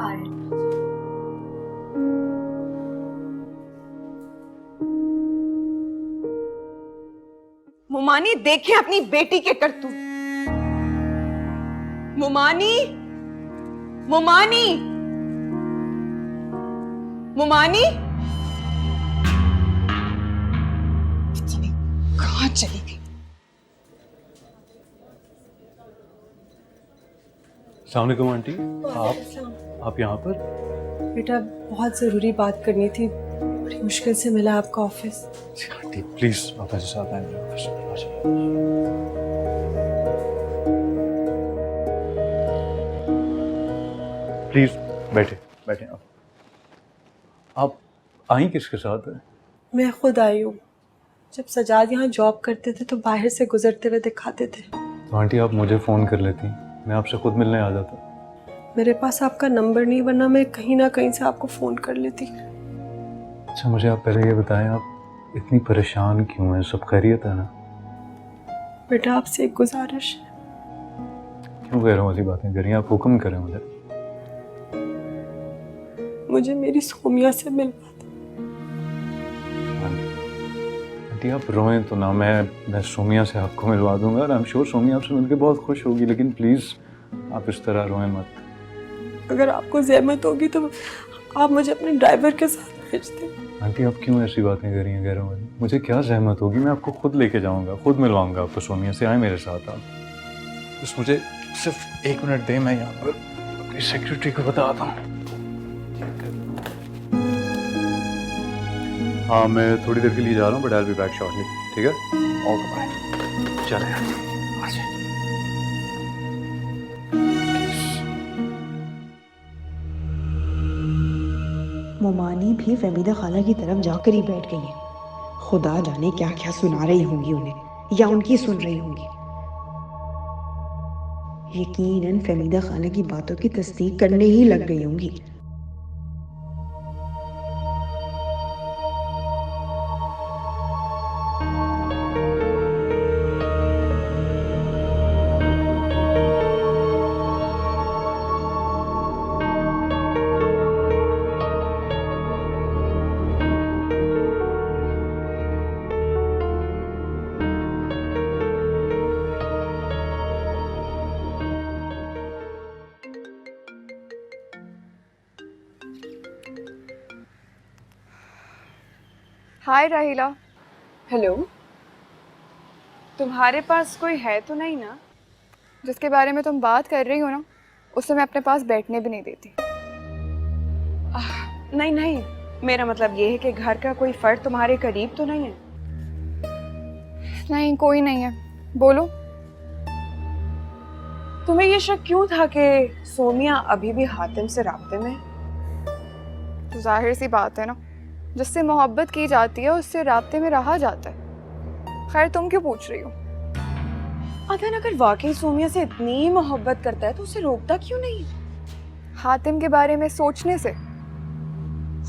आ रहे हैं। मुमानी देखें अपनी बेटी के करतूत। मुमानी, मुमानी, मुमानी कहाँ चली गई? अस्सलाम वालेकुम आंटी। आप यहाँ पर? बेटा बहुत ज़रूरी बात करनी थी, बड़ी मुश्किल से मिला आपका ऑफिस। जी आंटी प्लीज आप ऐसे साथ आए मेरे ऑफिस में। आ जाइए। प्लीज बैठे बैठे। आप आई किसके साथ है? मैं खुद आई हूँ। जब सजाद यहाँ जॉब करते थे तो बाहर से गुजरते हुए दिखाते थे। तो आंटी आप मुझे फ़ोन कर लेती, मैं आपसे खुद मिलने आ जाता। मेरे पास आपका नंबर नहीं, वरना मैं कहीं ना कहीं से आपको फ़ोन कर लेती। अच्छा मुझे आप पहले ये बताएं, आप इतनी परेशान क्यों हैं? सब खैरियत है ना? बेटा आपसे एक गुजारिश है। क्यों कह रहा हूँ ऐसी बातें करिए, आप हुक्म करें मुझे। मुझे मेरी सोमिया से मिलवा दो। आंटी आप रोएं तो ना, मैं सोमिया से आपको मिलवा दूंगा और आई एम श्योर सोमिया आपसे मिलकर बहुत खुश होगी, लेकिन प्लीज़ आप इस तरह रोएं मत। अगर आपको ज़हमत होगी तो आप मुझे अपने ड्राइवर के साथ भेज दें। आंटी आप क्यों ऐसी बातें कर रही हैं? कह रहा हूँ मुझे क्या जहमत होगी, मैं आपको खुद लेके जाऊंगा, खुद मिलवाऊंगा आपको सोमिया से। आए मेरे साथ आप, बस मुझे सिर्फ 1 मिनट दें, मैं यहाँ पर अपनी सेक्रेटरी को बताता हूँ। हाँ मैं थोड़ी देर के लिए जा रहा हूँ, but I will be back shortly. ठीक है, ऑल द बाय। चले आ जाए। मुमानी भी फहमीदा खाला की तरफ जाकर ही बैठ गई है। खुदा जाने क्या क्या सुना रही होंगी उन्हें, या उनकी सुन रही होंगी। यकीनन फहमीदा खाला की बातों की तस्दीक करने ही लग गई होंगी। हाय राहिला। हेलो, तुम्हारे पास कोई है तो नहीं ना? जिसके बारे में तुम बात कर रही हो ना, उसे मैं अपने पास बैठने भी नहीं देती। नहीं नहीं, मेरा मतलब ये है कि घर का कोई फर्द तुम्हारे करीब तो नहीं है? नहीं कोई नहीं है, बोलो। तुम्हें ये शक क्यों था कि सोमिया अभी भी हातिम से राब्ते में है? तो जाहिर सी बात है ना, जिससे मोहब्बत की जाती है उससे राब्ते में रहा जाता है। खैर तुम क्यों पूछ रही हो? अदन अगर वाकई सोमिया से इतनी मोहब्बत करता है तो उसे रोकता क्यों नहीं? हातिम के बारे में सोचने से।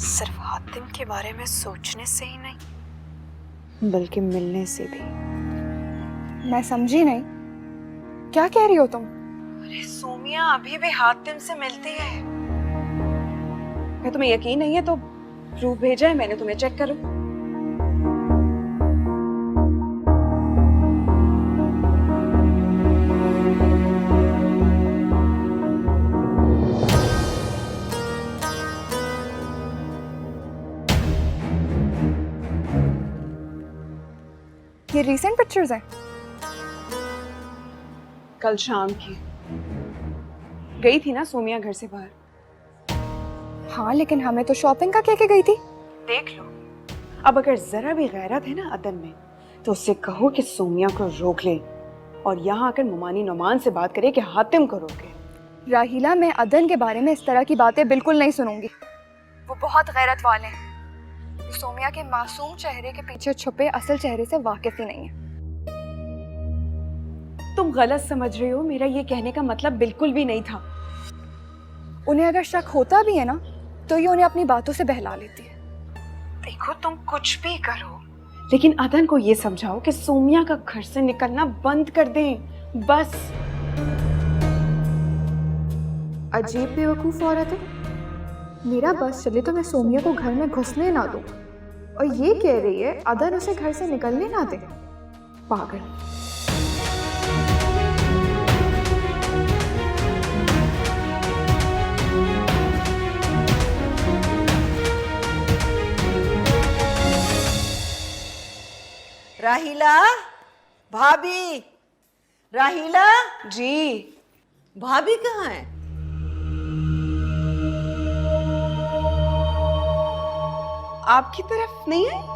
सिर्फ हातिम के बारे में सोचने से ही नहीं, बल्कि मिलने से भी। मैं समझी नहीं, क्या कह रही हो तुम? अरे सोमिया अभी भी हातिम से मिलती है। क्या तुम्हें यकीन नहीं है तो प्रूफ भेजा है मैंने तुम्हें, चेक करो। ये रीसेंट पिक्चर्स हैं? कल शाम की गई थी ना सोमिया घर से बाहर। हाँ लेकिन हमें तो शॉपिंग का कह के गई थी। देख लो, अब अगर जरा भी गैरत है ना अदन में तो उससे कहो कि सोमिया को रोक ले और यहाँ आकर मुमानी नोमान से बात करे कि हातिम को रोके। राहिला मैं अदन के बारे में इस तरह की बातें बिल्कुल नहीं सुनूंगी। वो बहुत गैरत वाले हैं। वो सोमिया के मासूम चेहरे के पीछे छुपे असल चेहरे से वाकिफ ही नहीं है। तुम गलत समझ रही हो, मेरा ये कहने का मतलब बिल्कुल भी नहीं था। उन्हें अगर शक होता भी है ना तो ये उन्हें अपनी बातों से बहला लेती है। देखो तुम कुछ भी करो, लेकिन अदन को ये समझाओ कि सोमिया का घर से निकलना बंद कर दें, बस। अजीब बेवकूफ औरत है। मेरा बस चले तो मैं सोमिया को घर में घुसने ना दूं, और ये कह रही है अदन उसे घर से निकलने ना दे। पागल। राहिला, भाभी, राहिला, जी भाभी कहाँ है? आपकी तरफ नहीं है?